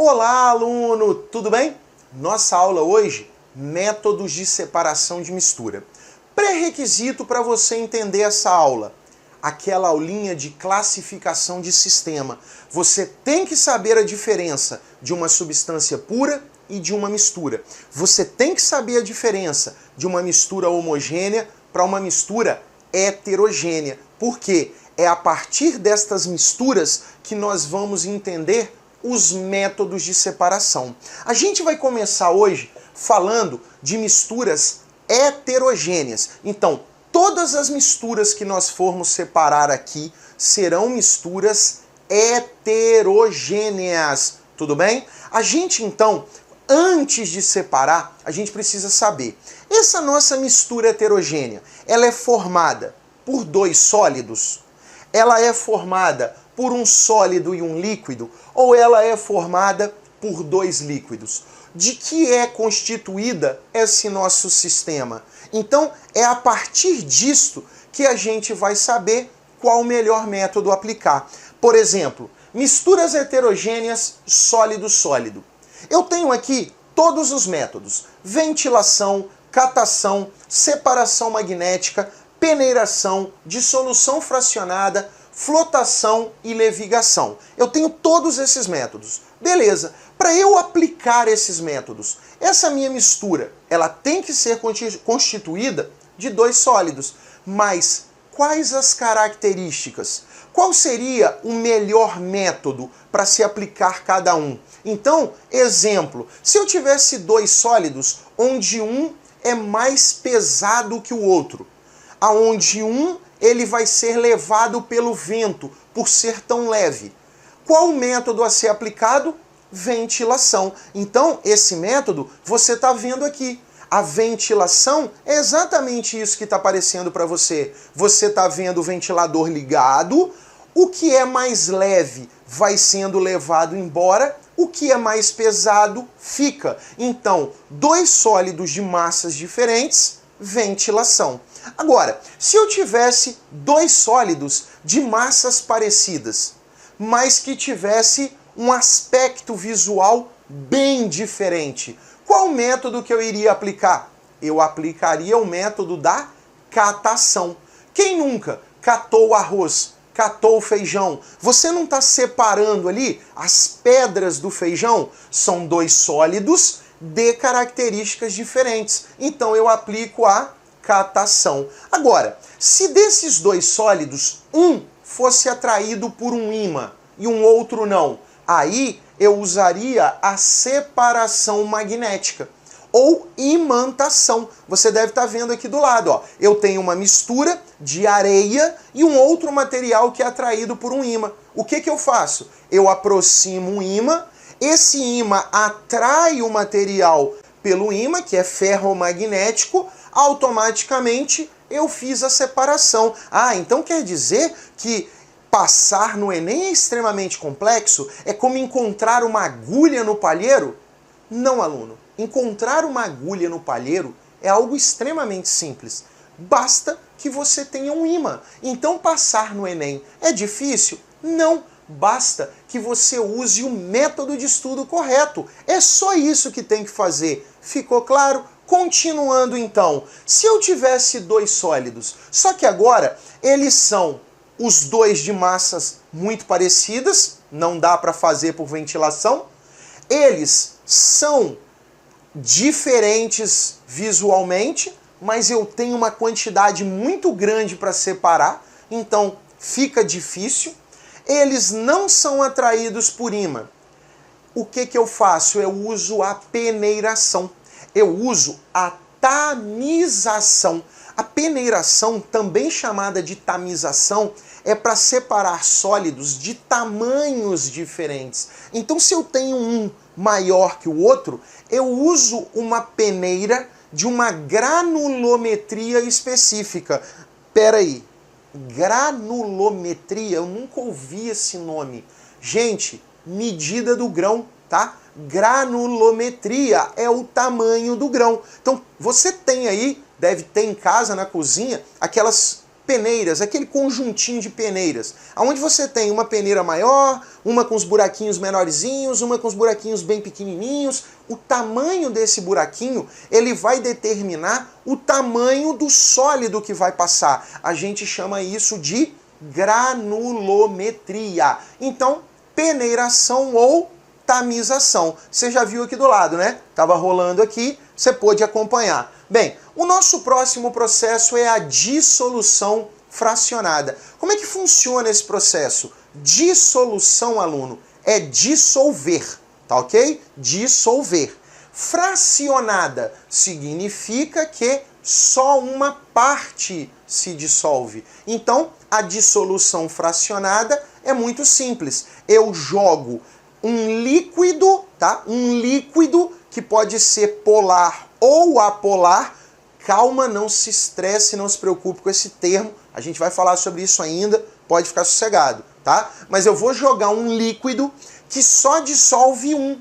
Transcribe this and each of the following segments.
Olá, aluno! Tudo bem? Nossa aula hoje, métodos de separação de mistura. Pré-requisito para você entender essa aula, aquela aulinha de classificação de sistema. Você tem que saber a diferença de uma substância pura e de uma mistura. Você tem que saber a diferença de uma mistura homogênea para uma mistura heterogênea. Por quê? É a partir destas misturas que nós vamos entender os métodos de separação. A gente vai começar hoje falando de misturas heterogêneas. Então, todas as misturas que nós formos separar aqui serão misturas heterogêneas. Tudo bem? A gente, então, antes de separar, a gente precisa saber. Essa nossa mistura heterogênea, ela é formada por dois sólidos? Ela é formada por um sólido e um líquido? Ou ela é formada por dois líquidos? De que é constituída esse nosso sistema? Então, é a partir disto que a gente vai saber qual o melhor método aplicar. Por exemplo, misturas heterogêneas sólido-sólido. Eu tenho aqui todos os métodos: ventilação, catação, separação magnética, peneiração, dissolução fracionada, flotação e levigação. Eu tenho todos esses métodos. Beleza. Para eu aplicar esses métodos, essa minha mistura, ela tem que ser constituída de dois sólidos. Mas quais as características? Qual seria o melhor método para se aplicar cada um? Então, exemplo, se eu tivesse dois sólidos, onde um é mais pesado que o outro, aonde um ele vai ser levado pelo vento por ser tão leve. Qual o método a ser aplicado? Ventilação. Então, esse método você está vendo aqui. A ventilação é exatamente isso que está aparecendo para você. Você está vendo o ventilador ligado, o que é mais leve vai sendo levado embora, o que é mais pesado fica. Então, dois sólidos de massas diferentes, ventilação. Agora, se eu tivesse dois sólidos de massas parecidas, mas que tivesse um aspecto visual bem diferente, qual o método que eu iria aplicar? Eu aplicaria o método da catação. Quem nunca catou arroz, catou feijão? Você não está separando ali as pedras do feijão? São dois sólidos de características diferentes. Então eu aplico a catação. Agora, se desses dois sólidos, um fosse atraído por um ímã e um outro não, aí eu usaria a separação magnética ou imantação. Você deve estar vendo aqui do lado, ó. Eu tenho uma mistura de areia e um outro material que é atraído por um ímã. O que eu faço? Eu aproximo um ímã, esse ímã atrai o material pelo ímã, que é ferromagnético, automaticamente eu fiz a separação. Ah, então quer dizer que passar no Enem é extremamente complexo? É como encontrar uma agulha no palheiro? Não, aluno. Encontrar uma agulha no palheiro é algo extremamente simples. Basta que você tenha um ímã. Então passar no Enem é difícil? Não. Basta que você use o método de estudo correto. É só isso que tem que fazer. Ficou claro? Continuando então, se eu tivesse dois sólidos, só que agora eles são os dois de massas muito parecidas, não dá para fazer por ventilação, eles são diferentes visualmente, mas eu tenho uma quantidade muito grande para separar, então fica difícil. Eles não são atraídos por ímã. O que eu faço? Eu uso a peneiração. Eu uso a tamização. A peneiração, também chamada de tamização, é para separar sólidos de tamanhos diferentes. Então, se eu tenho um maior que o outro, eu uso uma peneira de uma granulometria específica. Pera aí, granulometria? Eu nunca ouvi esse nome. Gente, medida do grão, tá? Granulometria é o tamanho do grão. Então, você tem aí, deve ter em casa, na cozinha, aquelas peneiras, aquele conjuntinho de peneiras, onde você tem uma peneira maior, uma com os buraquinhos menorzinhos, uma com os buraquinhos bem pequenininhos. O tamanho desse buraquinho, ele vai determinar o tamanho do sólido que vai passar. A gente chama isso de granulometria. Então, peneiração ou tamização. Você já viu aqui do lado, né? Tava rolando aqui, você pôde acompanhar. Bem, o nosso próximo processo é a dissolução fracionada. Como é que funciona esse processo? Dissolução, aluno, é dissolver, tá ok? Dissolver. Fracionada significa que só uma parte se dissolve. Então, a dissolução fracionada é muito simples. Eu jogo um líquido, tá? Um líquido que pode ser polar ou apolar. Calma, não se estresse, não se preocupe com esse termo. A gente vai falar sobre isso ainda, pode ficar sossegado, tá? Mas eu vou jogar um líquido que só dissolve um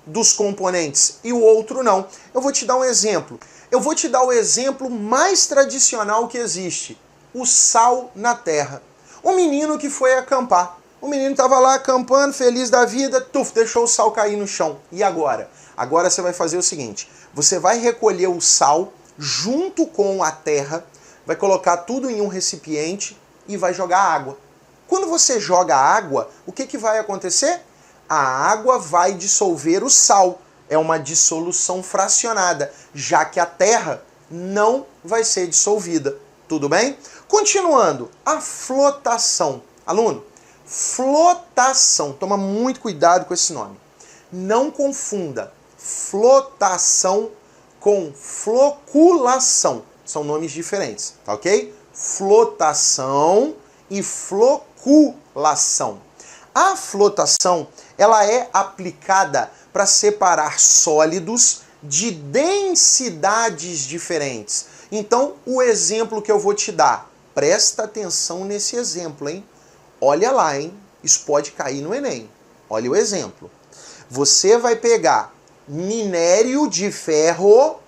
dos componentes e o outro não. Eu vou te dar um exemplo. Eu vou te dar o exemplo mais tradicional que existe. O sal na terra. Um menino que foi acampar. O menino estava lá acampando, feliz da vida, deixou o sal cair no chão. E agora? Agora você vai fazer o seguinte. Você vai recolher o sal junto com a terra, vai colocar tudo em um recipiente e vai jogar água. Quando você joga água, o que vai acontecer? A água vai dissolver o sal. É uma dissolução fracionada, já que a terra não vai ser dissolvida. Tudo bem? Continuando, a flotação. Aluno, flotação. Toma muito cuidado com esse nome. Não confunda flotação com floculação. São nomes diferentes, tá ok? Flotação e floculação. A flotação, ela é aplicada para separar sólidos de densidades diferentes. Então, o exemplo que eu vou te dar, presta atenção nesse exemplo, hein? Olha lá, hein? Isso pode cair no Enem. Olha o exemplo. Você vai pegar minério de ferro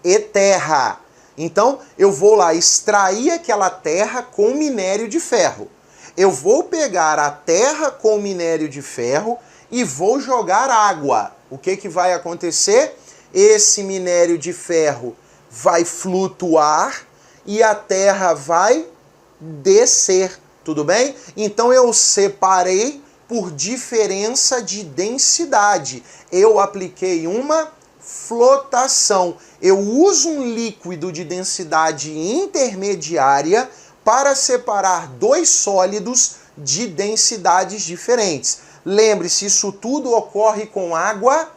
e terra. Então, eu vou lá extrair aquela terra com minério de ferro. Eu vou pegar a terra com minério de ferro e vou jogar água. O que vai acontecer? Esse minério de ferro vai flutuar e a terra vai descer. Tudo bem? Então eu separei por diferença de densidade. Eu apliquei uma flotação. Eu uso um líquido de densidade intermediária para separar dois sólidos de densidades diferentes. Lembre-se, isso tudo ocorre com água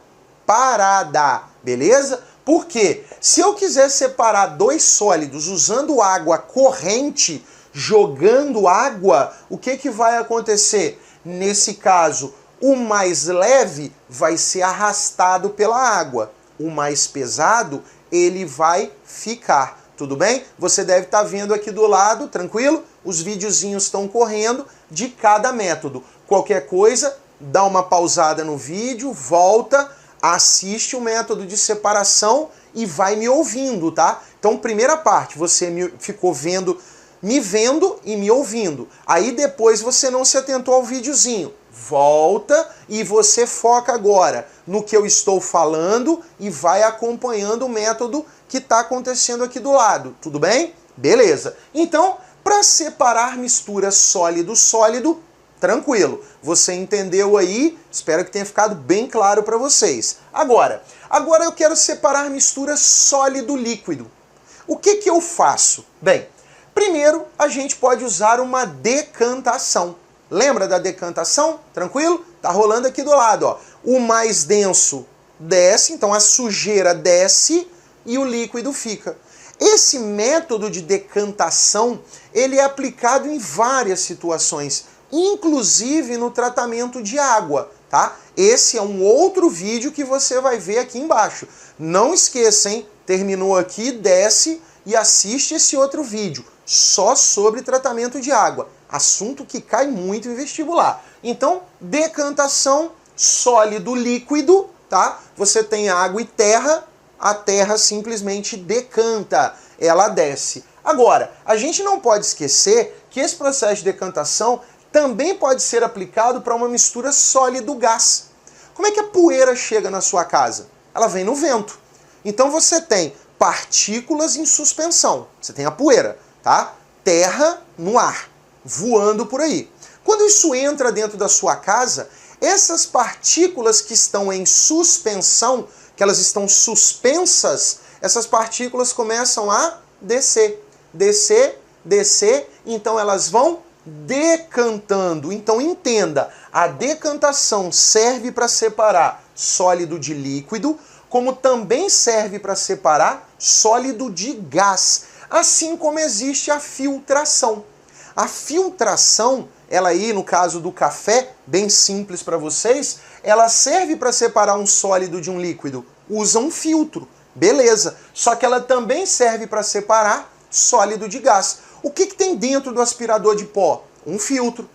parada, beleza? Porque se eu quiser separar dois sólidos usando água corrente, jogando água, o que vai acontecer? Nesse caso, o mais leve vai ser arrastado pela água. O mais pesado, ele vai ficar. Tudo bem? Você deve estar vendo aqui do lado, tranquilo? Os videozinhos estão correndo de cada método. Qualquer coisa, dá uma pausada no vídeo, volta, assiste o método de separação e vai me ouvindo, tá? Então, primeira parte, você ficou me vendo e me ouvindo. Aí depois você não se atentou ao videozinho. Volta e você foca agora no que eu estou falando e vai acompanhando o método que está acontecendo aqui do lado. Tudo bem? Beleza. Então, para separar mistura sólido-sólido, tranquilo. Você entendeu aí? Espero que tenha ficado bem claro para vocês. Agora eu quero separar mistura sólido-líquido. O que eu faço? Bem, primeiro a gente pode usar uma decantação. Lembra da decantação? Tranquilo? Tá rolando aqui do lado, ó. O mais denso desce, então a sujeira desce e o líquido fica. Esse método de decantação, ele é aplicado em várias situações, inclusive no tratamento de água, tá? Esse é um outro vídeo que você vai ver aqui embaixo. Não esqueça, hein? Terminou aqui, desce e assiste esse outro vídeo, só sobre tratamento de água. Assunto que cai muito em vestibular. Então, decantação, sólido, líquido, tá? Você tem água e terra, a terra simplesmente decanta, ela desce. Agora, a gente não pode esquecer que esse processo de decantação também pode ser aplicado para uma mistura sólido-gás. Como é que a poeira chega na sua casa? Ela vem no vento. Então você tem partículas em suspensão. Você tem a poeira, tá? Terra no ar, voando por aí. Quando isso entra dentro da sua casa, essas partículas que estão em suspensão, que elas estão suspensas, essas partículas começam a descer, descer, descer, então elas vão decantando. Então entenda, a decantação serve para separar sólido de líquido, como também serve para separar sólido de gás, assim como existe a filtração. A filtração, ela aí no caso do café, bem simples para vocês, ela serve para separar um sólido de um líquido. Usa um filtro, beleza. Só que ela também serve para separar sólido de gás. O que tem dentro do aspirador de pó? Um filtro.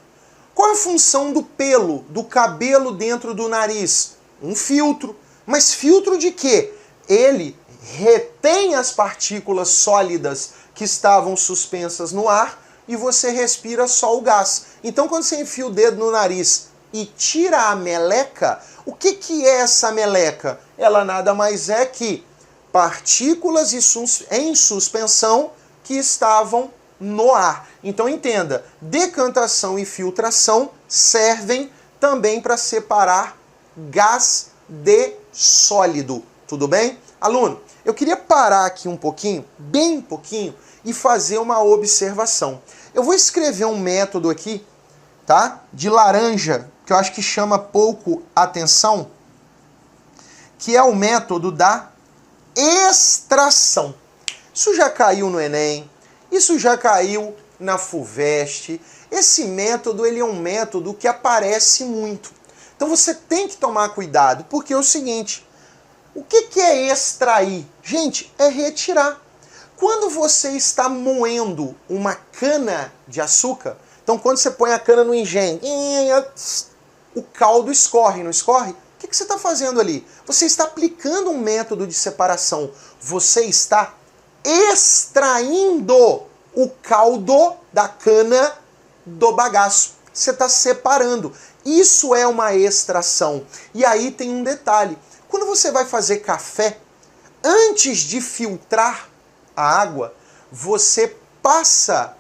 Qual é a função do pelo, do cabelo dentro do nariz? Um filtro. Mas filtro de quê? Ele retém as partículas sólidas que estavam suspensas no ar e você respira só o gás. Então quando você enfia o dedo no nariz e tira a meleca, o que é essa meleca? Ela nada mais é que partículas em suspensão que estavam no ar. Então entenda, decantação e filtração servem também para separar gás de sólido. Tudo bem? Aluno, eu queria parar aqui um pouquinho, bem pouquinho, e fazer uma observação. Eu vou escrever um método aqui, tá? De laranja, que eu acho que chama pouco atenção, que é o método da extração. Isso já caiu no Enem, isso já caiu na FUVEST. Esse método, ele é um método que aparece muito. Então você tem que tomar cuidado, porque é o seguinte, o que é extrair? Gente, é retirar. Quando você está moendo uma cana de açúcar, então quando você põe a cana no engenho, o caldo escorre, não escorre? O que você está fazendo ali? Você está aplicando um método de separação. Você está extraindo o caldo da cana do bagaço. Você está separando. Isso é uma extração. E aí tem um detalhe. Quando você vai fazer café, antes de filtrar a água, você passa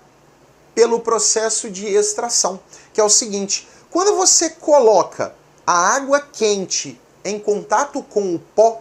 pelo processo de extração, que é o seguinte: quando você coloca a água quente em contato com o pó,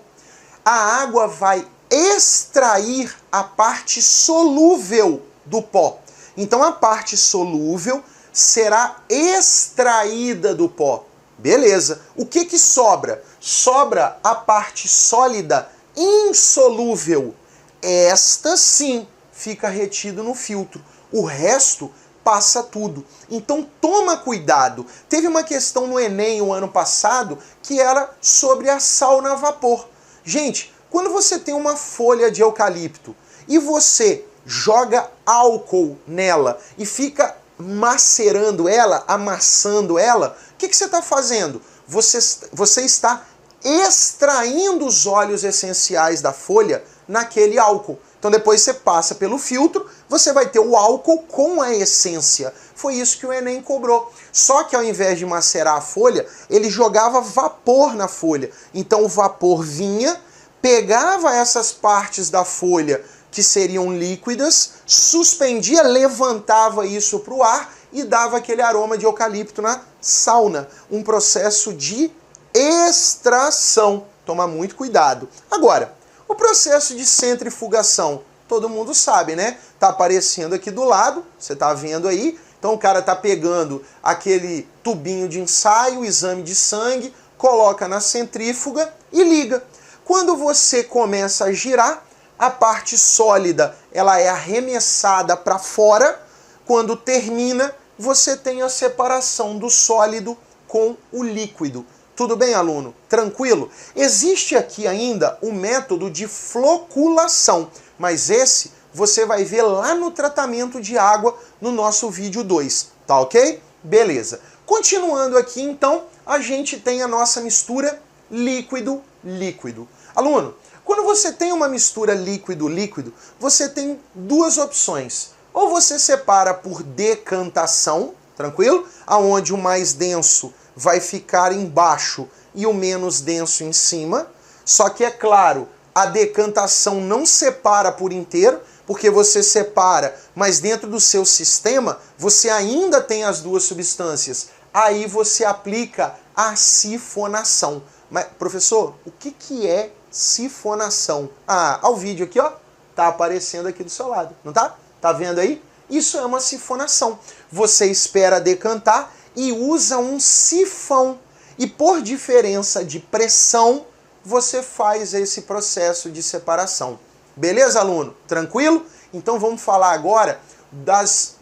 a água vai extrair a parte solúvel do pó. Então a parte solúvel será extraída do pó. Beleza. O que sobra? Sobra a parte sólida insolúvel. Esta sim fica retido no filtro. O resto passa tudo. Então toma cuidado. Teve uma questão no Enem o ano passado que era sobre a sauna a vapor. Gente, quando você tem uma folha de eucalipto e você joga álcool nela e fica macerando ela, amassando ela, o que você está fazendo? Você está extraindo os óleos essenciais da folha naquele álcool. Então depois você passa pelo filtro, você vai ter o álcool com a essência. Foi isso que o Enem cobrou. Só que ao invés de macerar a folha, ele jogava vapor na folha. Então o vapor vinha, pegava essas partes da folha que seriam líquidas, suspendia, levantava isso para o ar e dava aquele aroma de eucalipto na sauna. Um processo de extração. Toma muito cuidado. Agora, o processo de centrifugação, todo mundo sabe, né? Tá aparecendo aqui do lado, você tá vendo aí. Então o cara tá pegando aquele tubinho de ensaio, exame de sangue, coloca na centrífuga e liga. Quando você começa a girar, a parte sólida ela é arremessada para fora. Quando termina, você tem a separação do sólido com o líquido. Tudo bem, aluno? Tranquilo? Existe aqui ainda o método de floculação, mas esse você vai ver lá no tratamento de água no nosso vídeo 2, tá ok? Beleza. Continuando aqui, então, a gente tem a nossa mistura líquido-líquido. Aluno, quando Quando você tem uma mistura líquido-líquido, você tem duas opções. Ou você separa por decantação, tranquilo? Aonde o mais denso vai ficar embaixo e o menos denso em cima. Só que é claro, a decantação não separa por inteiro, porque você separa, mas dentro do seu sistema você ainda tem as duas substâncias. Aí você aplica a sifonação. Mas, professor, o que é sifonação? Ao vídeo aqui, ó, tá aparecendo aqui do seu lado, não tá? Tá vendo aí? Isso é uma sifonação. Você espera decantar e usa um sifão. E por diferença de pressão, você faz esse processo de separação. Beleza, aluno? Tranquilo? Então vamos falar agora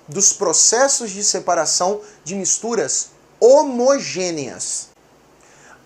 dos processos de separação de misturas homogêneas.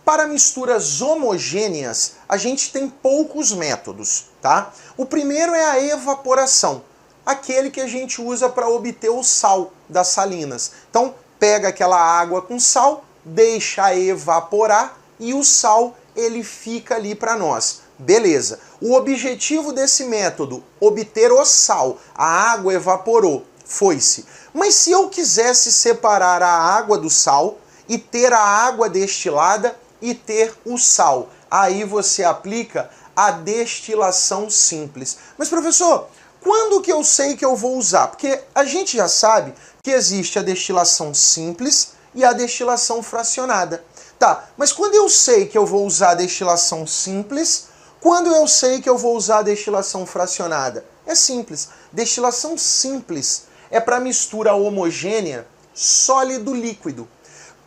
Para misturas homogêneas, a gente tem poucos métodos, tá? O primeiro é a evaporação, aquele que a gente usa para obter o sal das salinas. Então, pega aquela água com sal, deixa evaporar e o sal ele fica ali para nós. Beleza. O objetivo desse método, obter o sal, a água evaporou, foi-se. Mas se eu quisesse separar a água do sal e ter a água destilada e ter o sal, aí você aplica a destilação simples. Mas professor, quando que eu sei que eu vou usar? Porque a gente já sabe que existe a destilação simples e a destilação fracionada. Tá, mas quando eu sei que eu vou usar a destilação simples, quando eu sei que eu vou usar a destilação fracionada? É simples. Destilação simples é para mistura homogênea sólido-líquido.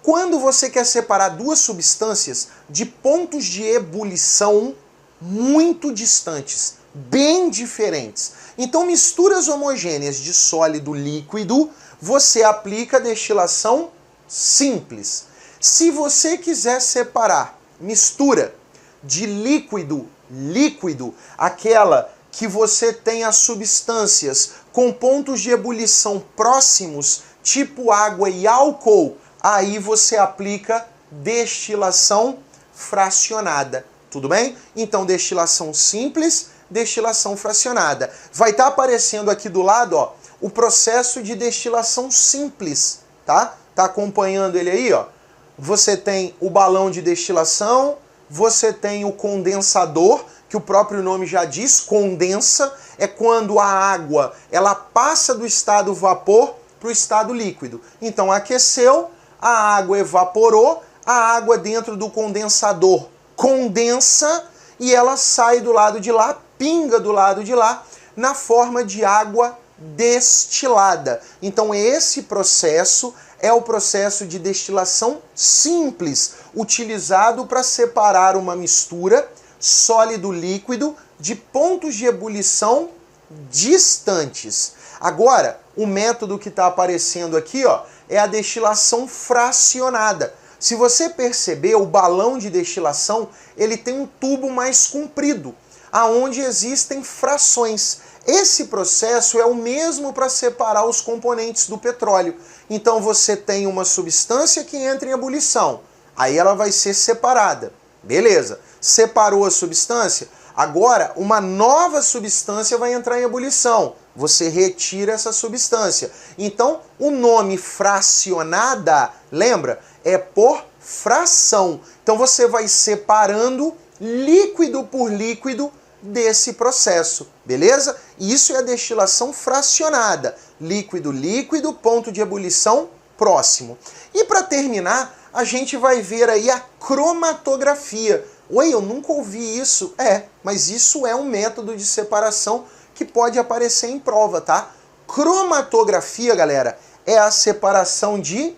Quando você quer separar duas substâncias de pontos de ebulição muito distantes, bem diferentes. Então, misturas homogêneas de sólido-líquido, você aplica a destilação simples. Se você quiser separar mistura de líquido, aquela que você tem as substâncias com pontos de ebulição próximos, tipo água e álcool, aí você aplica destilação fracionada. Tudo bem? Então, destilação simples, destilação fracionada. Vai estar aparecendo aqui do lado, ó, o processo de destilação simples, tá? Tá acompanhando ele aí, ó? Você tem o balão de destilação, você tem o condensador, que o próprio nome já diz, condensa, é quando a água ela passa do estado vapor para o estado líquido. Então aqueceu, a água evaporou, a água dentro do condensador condensa e ela sai do lado de lá, pinga do lado de lá, na forma de água destilada. Então esse processo é o processo de destilação simples, utilizado para separar uma mistura sólido-líquido de pontos de ebulição distantes. Agora, o método que está aparecendo aqui, ó, é a destilação fracionada. Se você perceber, o balão de destilação ele tem um tubo mais comprido, aonde existem frações. Esse processo é o mesmo para separar os componentes do petróleo. Então você tem uma substância que entra em ebulição, aí ela vai ser separada. Beleza, separou a substância, agora uma nova substância vai entrar em ebulição. Você retira essa substância. Então o nome fracionada, lembra? É por fração. Então você vai separando líquido por líquido desse processo, beleza? Isso é a destilação fracionada. Líquido, ponto de ebulição próximo. E para terminar, a gente vai ver aí a cromatografia. Oi, eu nunca ouvi isso. Mas isso é um método de separação que pode aparecer em prova, tá? Cromatografia, galera, é a separação de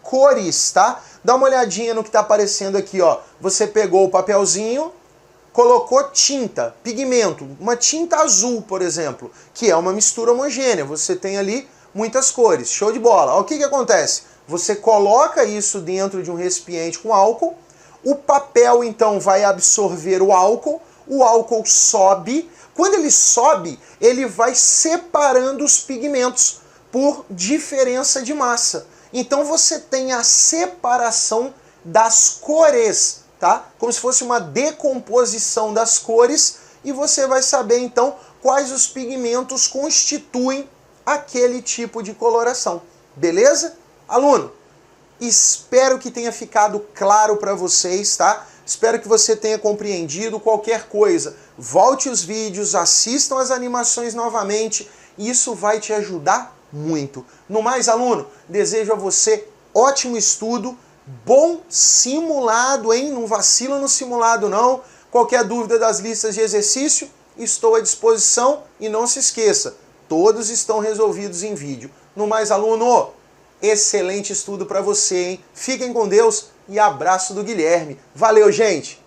cores, tá? Dá uma olhadinha no que está aparecendo aqui, ó. Você pegou o papelzinho, colocou tinta, pigmento, uma tinta azul, por exemplo, que é uma mistura homogênea. Você tem ali muitas cores. Show de bola. O que acontece? Você coloca isso dentro de um recipiente com álcool, o papel então vai absorver o álcool sobe. Quando ele sobe, ele vai separando os pigmentos por diferença de massa. Então você tem a separação das cores, tá? Como se fosse uma decomposição das cores e você vai saber então quais os pigmentos constituem aquele tipo de coloração. Beleza? Aluno, espero que tenha ficado claro para vocês, tá? Espero que você tenha compreendido. Qualquer coisa, volte os vídeos, assistam as animações novamente, isso vai te ajudar muito. No mais, aluno, desejo a você ótimo estudo, bom simulado, hein? Não vacila no simulado não. Qualquer dúvida das listas de exercício, estou à disposição e não se esqueça, todos estão resolvidos em vídeo. No mais, aluno, excelente estudo para você, hein? Fiquem com Deus e abraço do Guilherme. Valeu, gente!